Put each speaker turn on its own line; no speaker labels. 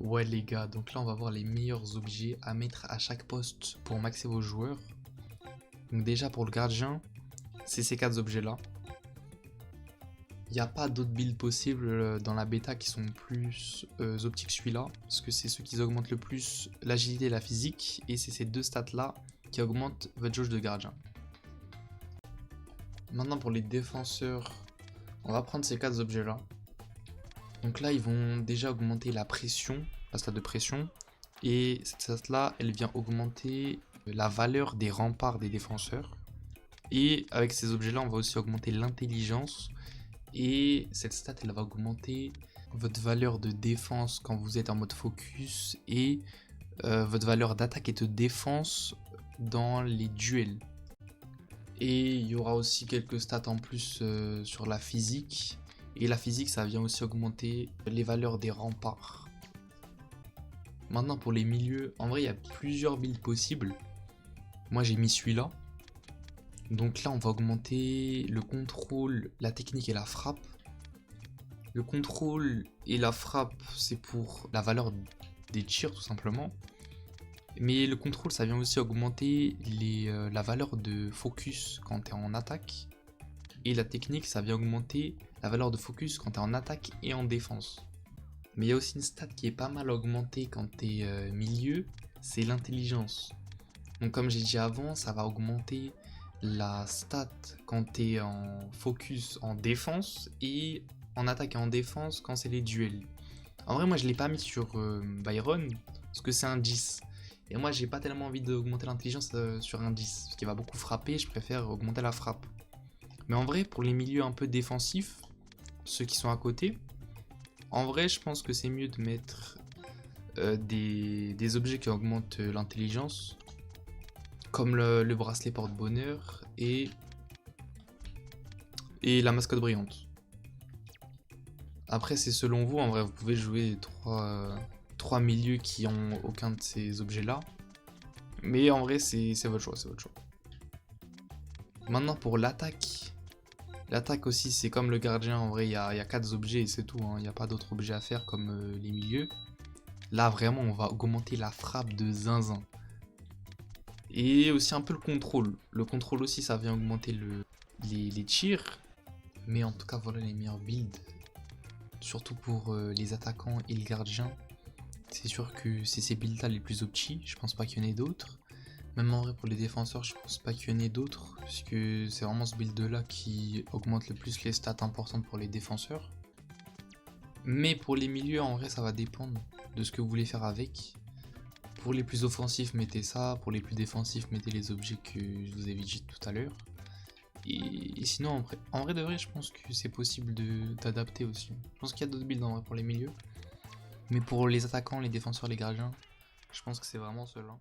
Ouais les gars, donc là on va voir les meilleurs objets à mettre à chaque poste pour maxer vos joueurs. Donc déjà pour le gardien, c'est ces 4 objets là. Il n'y a pas d'autres builds possibles dans la bêta qui sont plus optiques que celui-là, parce que c'est ceux qui augmentent le plus l'agilité et la physique, et c'est ces deux stats là qui augmentent votre jauge de gardien. Maintenant pour les défenseurs, on va prendre ces 4 objets là. Donc là ils vont déjà augmenter la pression, la stat de pression, et cette stat là elle vient augmenter la valeur des remparts des défenseurs. Et avec ces objets là on va aussi augmenter l'intelligence, et cette stat elle va augmenter votre valeur de défense quand vous êtes en mode focus, et votre valeur d'attaque et de défense dans les duels. Et il y aura aussi quelques stats en plus sur la physique. Et la physique, ça vient aussi augmenter les valeurs des remparts. Maintenant pour les milieux, en vrai il y a plusieurs builds possibles. Moi j'ai mis celui-là. Donc là on va augmenter le contrôle, la technique et la frappe. Le contrôle et la frappe c'est pour la valeur des tirs tout simplement. Mais le contrôle ça vient aussi augmenter la valeur de focus quand tu es en attaque. Et la technique ça vient augmenter la valeur de focus quand tu es en attaque et en défense. Mais il y a aussi une stat qui est pas mal augmentée quand tu es milieu, c'est l'intelligence. Donc comme j'ai dit avant, ça va augmenter la stat quand tu es en focus en défense et en attaque et en défense quand c'est les duels. En vrai moi je l'ai pas mis sur Byron parce que c'est un 10. Et moi j'ai pas tellement envie d'augmenter l'intelligence sur un 10, parce qu'il va beaucoup frapper, je préfère augmenter la frappe. Mais en vrai pour les milieux un peu défensifs, ceux qui sont à côté, en vrai je pense que c'est mieux de mettre des objets qui augmentent l'intelligence, comme le bracelet porte-bonheur et la mascotte brillante. Après c'est selon vous, en vrai vous pouvez jouer 3 milieux qui ont aucun de ces objets là. Mais en vrai c'est votre choix, c'est votre choix. Maintenant pour l'attaque. L'attaque aussi c'est comme le gardien, en vrai il y a 4 objets et c'est tout, hein. Il n'y a pas d'autres objets à faire comme les milieux. Là vraiment on va augmenter la frappe de zinzin. Et aussi un peu le contrôle. Le contrôle aussi ça vient augmenter les tirs. Mais en tout cas voilà les meilleurs builds. Surtout pour les attaquants et le gardien. C'est sûr que c'est ces builds là les plus optis. Je pense pas qu'il y en ait d'autres. Même en vrai pour les défenseurs je pense pas qu'il y en ait d'autres. Puisque c'est vraiment ce build là qui augmente le plus les stats importantes pour les défenseurs. Mais pour les milieux en vrai ça va dépendre de ce que vous voulez faire avec. Pour les plus offensifs mettez ça, pour les plus défensifs mettez les objets que je vous avais dit tout à l'heure. Et sinon en vrai de vrai je pense que c'est possible d'adapter aussi. Je pense qu'il y a d'autres builds en vrai pour les milieux. Mais pour les attaquants, les défenseurs, les gardiens, je pense que c'est vraiment ceux-là.